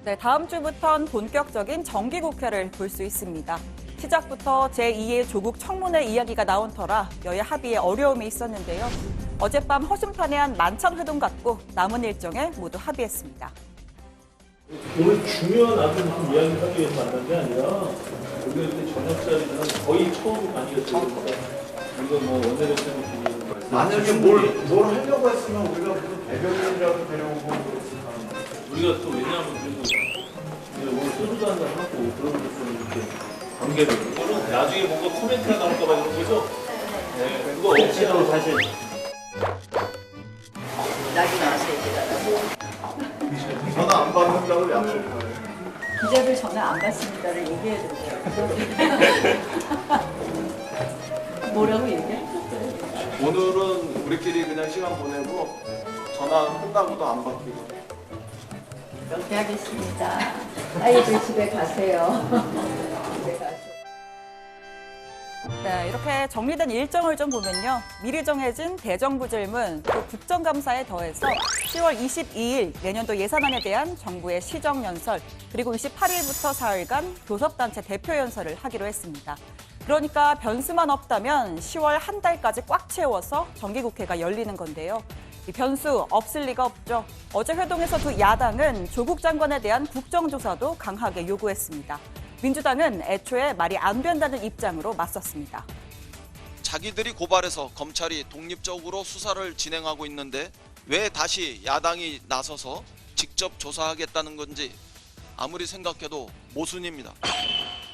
네, 다음 주부터는 본격적인 정기국회를 볼 수 있습니다. 시작부터 제2의 조국 청문회 이야기가 나온 터라 여야 합의에 어려움이 있었는데요. 어젯밤 허심탄회한 만찬 회동 갖고 남은 일정에 모두 합의했습니다. 오늘 중요한 아주 이야기하기 위해서 만난 게 아니라 우리가 그때 저녁 자리는 거의 처음 아니었어요. 우리가 뭐 원내대표님끼리 만약에 뭘 하려고 했으면 우리가 무슨 대변인이라도 데려오고 우리가 또 왜냐하면 그래도 오늘 소주도 한잔 하고 그런 좀 이렇게 관계를 이거는 나중에 뭔가 코멘트가 나올까 봐 이런 거죠? 네, 그거 없이도 사실 낙이 나와서 얘기하라고. 전화 안 받는다고 약속을 기자들 전화 안 받습니다를 얘기해야 돼요. 뭐라고 얘기해? 오늘은 우리끼리 그냥 시간 보내고 전화한다고도 안 받기로. 그렇게 하겠습니다. 아이들 집에 가세요. 집에 가세요. 네, 이렇게 정리된 일정을 좀 보면요. 미리 정해진 대정부 질문, 또 국정감사에 더해서 10월 22일 내년도 예산안에 대한 정부의 시정연설, 그리고 28일부터 사흘간 교섭단체 대표연설을 하기로 했습니다. 그러니까 변수만 없다면 10월 한 달까지 꽉 채워서 정기국회가 열리는 건데요. 이 변수 없을 리가 없죠. 어제 회동에서 두 야당은 조국 장관에 대한 국정조사도 강하게 요구했습니다. 민주당은 애초에 말이 안 된다는 입장으로 맞섰습니다. 자기들이 고발해서 검찰이 독립적으로 수사를 진행하고 있는데 왜 다시 야당이 나서서 직접 조사하겠다는 건지 아무리 생각해도 모순입니다.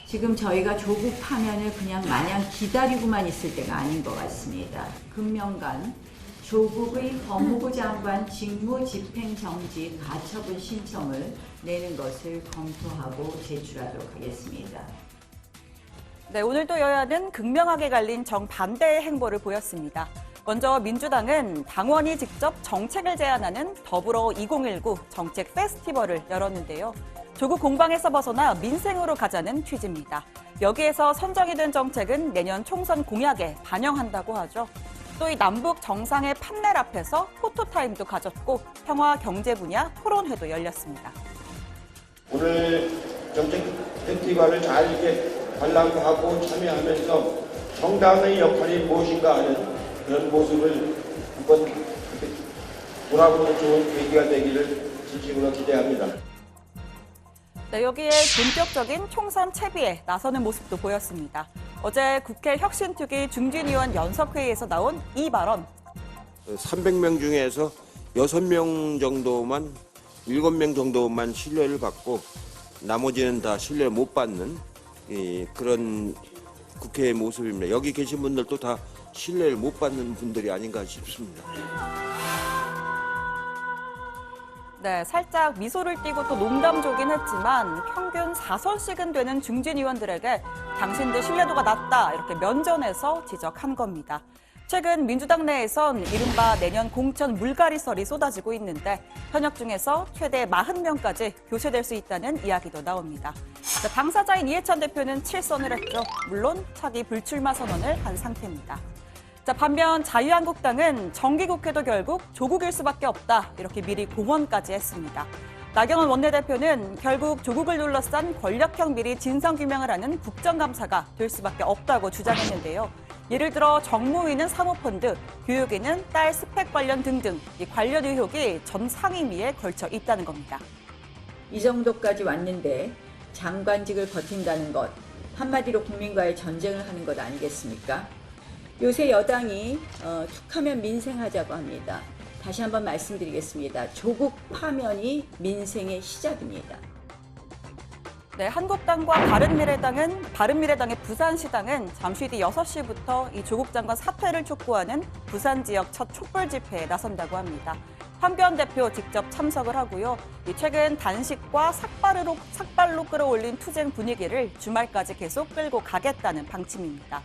지금 저희가 조국 파면을 그냥 마냥 기다리고만 있을 때가 아닌 것 같습니다. 금년간 조국의 법무부 장관 직무 집행 정지 가처분 신청을 내는 것을 검토하고 제출하도록 하겠습니다. 네, 오늘도 여야는 극명하게 갈린 정반대의 행보를 보였습니다. 먼저 민주당은 당원이 직접 정책을 제안하는 더불어 2019 정책 페스티벌을 열었는데요. 조국 공방에서 벗어나 민생으로 가자는 취지입니다. 여기에서 선정이 된 정책은 내년 총선 공약에 반영한다고 하죠. 또 이 남북 정상의 판넬 앞에서 포토타임도 가졌고 평화 경제 분야 토론회도 열렸습니다. 오늘 정책 페스티벌을 잘 이렇게 관람하고 참여하면서 정당의 역할이 무엇인가 하는 그런 모습을 한번 돌아보는 좋은 계기가 되기를 진심으로 기대합니다. 네, 여기에 본격적인 총선 채비에 나서는 모습도 보였습니다. 어제 국회 혁신특위 중진위원 연석회의에서 나온 이 발언. 300명 중에서 6명 정도만, 7명 정도만 신뢰를 받고 나머지는 다 신뢰를 못 받는 그런 국회의 모습입니다. 여기 계신 분들도 다 신뢰를 못 받는 분들이 아닌가 싶습니다. 네, 살짝 미소를 띠고 또 농담조긴 했지만 평균 4선씩은 되는 중진위원들에게 당신들 신뢰도가 낮다 이렇게 면전에서 지적한 겁니다. 최근 민주당 내에선 이른바 내년 공천 물갈이설이 쏟아지고 있는데 현역 중에서 최대 40명까지 교체될 수 있다는 이야기도 나옵니다. 당사자인 이해찬 대표는 7선을 했죠. 물론 차기 불출마 선언을 한 상태입니다. 반면 자유한국당은 정기국회도 결국 조국일 수밖에 없다 이렇게 미리 공언까지 했습니다. 나경원 원내대표는 결국 조국을 둘러싼 권력형 비리 진상규명을 하는 국정감사가 될 수밖에 없다고 주장했는데요. 예를 들어 정무위는 사모펀드, 교육위는 딸 스펙 관련 등등 이 관련 의혹이 전 상임위에 걸쳐 있다는 겁니다. 이 정도까지 왔는데 장관직을 버틴다는 것, 한마디로 국민과의 전쟁을 하는 것 아니겠습니까? 요새 여당이 툭하면 민생하자고 합니다. 다시 한번 말씀드리겠습니다. 조국 파면이 민생의 시작입니다. 네, 한국당과 바른미래당의 부산시당은 잠시 뒤 6시부터 이 조국 장관 사퇴를 촉구하는 부산 지역 첫 촛불 집회에 나선다고 합니다. 황교안 대표 직접 참석을 하고요. 최근 단식과 삭발로 끌어올린 투쟁 분위기를 주말까지 계속 끌고 가겠다는 방침입니다.